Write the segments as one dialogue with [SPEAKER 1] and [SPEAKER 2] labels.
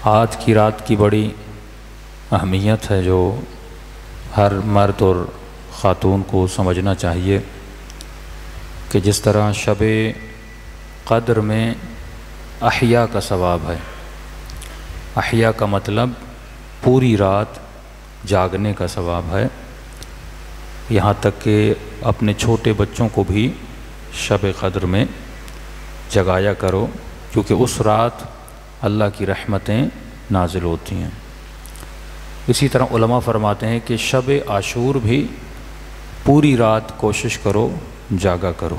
[SPEAKER 1] آج کی رات کی بڑی اہمیت ہے جو ہر مرد اور خاتون کو سمجھنا چاہیے کہ جس طرح شب قدر میں احیا کا ثواب ہے۔ احیا کا مطلب پوری رات جاگنے کا ثواب ہے، یہاں تک کہ اپنے چھوٹے بچوں کو بھی شب قدر میں جگایا کرو، کیونکہ اس رات اللہ کی رحمتیں نازل ہوتی ہیں۔ اسی طرح علماء فرماتے ہیں کہ شب عاشور بھی پوری رات کوشش کرو، جاگا کرو۔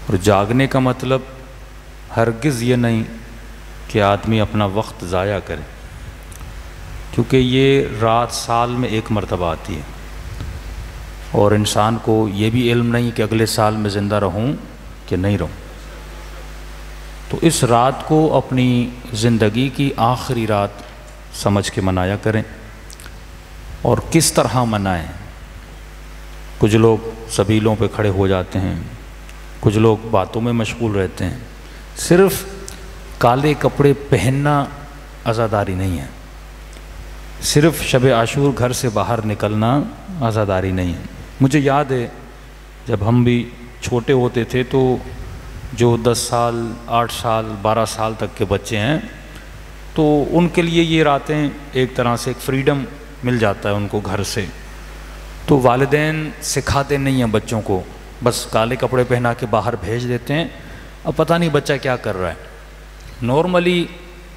[SPEAKER 1] اور جاگنے کا مطلب ہرگز یہ نہیں کہ آدمی اپنا وقت ضائع کرے، کیونکہ یہ رات سال میں ایک مرتبہ آتی ہے، اور انسان کو یہ بھی علم نہیں کہ اگلے سال میں زندہ رہوں کہ نہیں رہوں۔ تو اس رات کو اپنی زندگی کی آخری رات سمجھ کے منایا کریں، اور کس طرح منائیں۔ کچھ لوگ سبیلوں پہ کھڑے ہو جاتے ہیں، کچھ لوگ باتوں میں مشغول رہتے ہیں۔ صرف کالے کپڑے پہننا عزاداری نہیں ہے، صرف شب عاشور گھر سے باہر نکلنا عزاداری نہیں ہے۔ مجھے یاد ہے جب ہم بھی چھوٹے ہوتے تھے تو جو 10 سال 8 سال 12 سال تک کے بچے ہیں تو ان کے لیے یہ راتیں ایک طرح سے ایک فریڈم مل جاتا ہے ان کو گھر سے، تو والدین سکھاتے نہیں ہیں بچوں کو، بس کالے کپڑے پہنا کے باہر بھیج دیتے ہیں۔ اب پتہ نہیں بچہ کیا کر رہا ہے۔ نارملی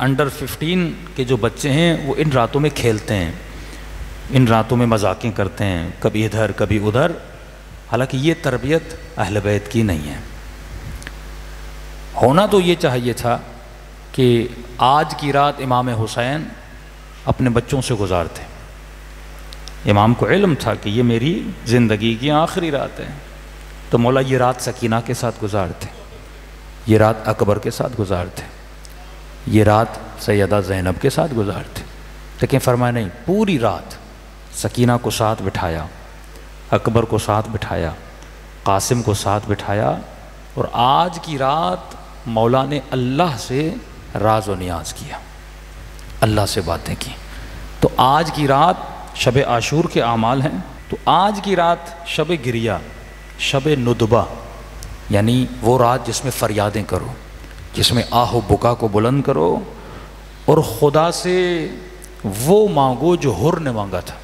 [SPEAKER 1] انڈر 15 کے جو بچے ہیں وہ ان راتوں میں کھیلتے ہیں، ان راتوں میں مذاقیں کرتے ہیں، کبھی ادھر کبھی ادھر، حالانکہ یہ تربیت اہل بیت کی نہیں ہے۔ ہونا تو یہ چاہیے تھا کہ آج کی رات امام حسین اپنے بچوں سے گزارتے، امام کو علم تھا کہ یہ میری زندگی کی آخری رات ہے، تو مولا یہ رات سکینہ کے ساتھ گزارتے، یہ رات اکبر کے ساتھ گزارتے، یہ رات سیدہ زینب کے ساتھ گزارتے، لیکن فرمایا نہیں، پوری رات سکینہ کو ساتھ بٹھایا، اکبر کو ساتھ بٹھایا، قاسم کو ساتھ بٹھایا، اور آج کی رات مولا نے اللہ سے راز و نیاز کیا، اللہ سے باتیں کی۔ تو آج کی رات شب عاشور کے اعمال ہیں، تو آج کی رات شب گریہ، شب ندبہ، یعنی وہ رات جس میں فریادیں کرو، جس میں آہ و بکا کو بلند کرو، اور خدا سے وہ مانگو جو حر نے مانگا تھا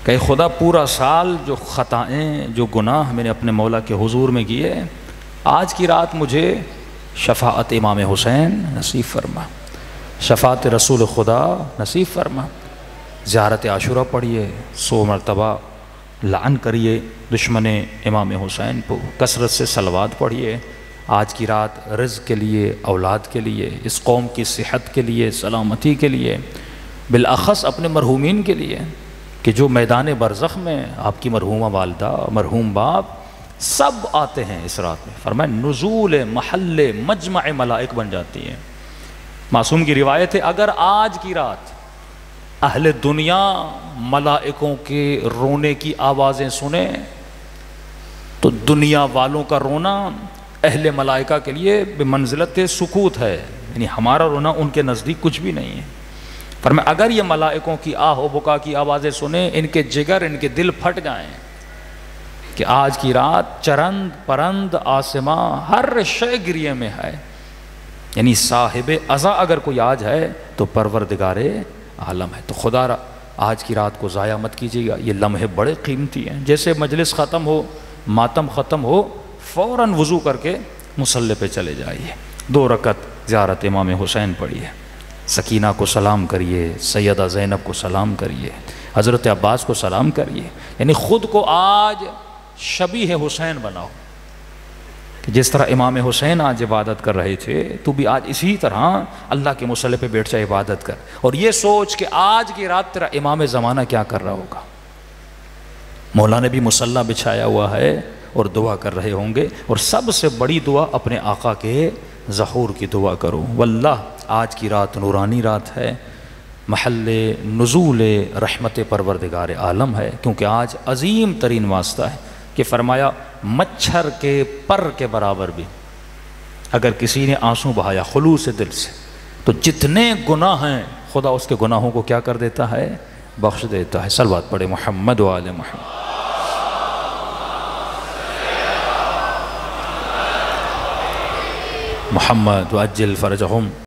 [SPEAKER 1] کہ خدا پورا سال جو خطائیں جو گناہ میں نے اپنے مولا کے حضور میں کیے، آج کی رات مجھے شفاعت امام حسین نصیب فرما، شفاعت رسول خدا نصیب فرما، زیارت عاشورہ پڑھیے، 100 مرتبہ لعن کریے دشمن امام حسین کو، کثرت سے صلوات پڑھیے۔ آج کی رات رزق کے لیے، اولاد کے لیے، اس قوم کی صحت کے لیے، سلامتی کے لیے، بالاخص اپنے مرحومین کے لیے کہ جو میدان برزخ میں آپ کی مرحومہ والدہ، مرحوم باپ سب آتے ہیں اس رات میں۔ فرمایا نزول محل مجمع ملائک بن جاتی ہیں۔ معصوم کی روایت ہے اگر آج کی رات اہل دنیا ملائکوں کے رونے کی آوازیں سنیں تو دنیا والوں کا رونا اہل ملائکہ کے لیے بمنزلت سکوت ہے، یعنی ہمارا رونا ان کے نزدیک کچھ بھی نہیں ہے۔ فرمایا اگر یہ ملائکوں کی آہ و بکا کی آوازیں سنیں، ان کے جگر ان کے دل پھٹ جائیں کہ آج کی رات چرند پرند آسماں ہر شے گریے میں ہے، یعنی صاحب عزا اگر کوئی آج ہے تو پروردگار عالم ہے۔ تو خدا آج کی رات کو ضائع مت کیجیے گا، یہ لمحے بڑے قیمتی ہیں۔ جیسے مجلس ختم ہو، ماتم ختم ہو، فوراً وضو کر کے مصلی پہ چلے جائیے، 2 رکعت زیارت امام حسین پڑھیے، سکینہ کو سلام کریے، سیدہ زینب کو سلام کریے، حضرت عباس کو سلام کریے، یعنی خود کو آج شبیہ حسین بناؤ کہ جس طرح امام حسین آج عبادت کر رہے تھے تو بھی آج اسی طرح اللہ کے مصلی پہ بیٹھ جا عبادت کر، اور یہ سوچ کہ آج کی رات تیرا امام زمانہ کیا کر رہا ہوگا۔ مولا نے بھی مصلی بچھایا ہوا ہے اور دعا کر رہے ہوں گے، اور سب سے بڑی دعا اپنے آقا کے ظہور کی دعا کرو۔ واللہ آج کی رات نورانی رات ہے، محل نزول رحمت پروردگار عالم ہے، کیونکہ آج عظیم ترین واسطہ ہے کہ فرمایا مچھر کے پر کے برابر بھی اگر کسی نے آنسو بہایا خلوص دل سے تو جتنے گناہ ہیں خدا اس کے گناہوں کو کیا کر دیتا ہے؟ بخش دیتا ہے۔ صلوات پڑھے محمد و آل محمد۔ محمد وعجل فرجہم۔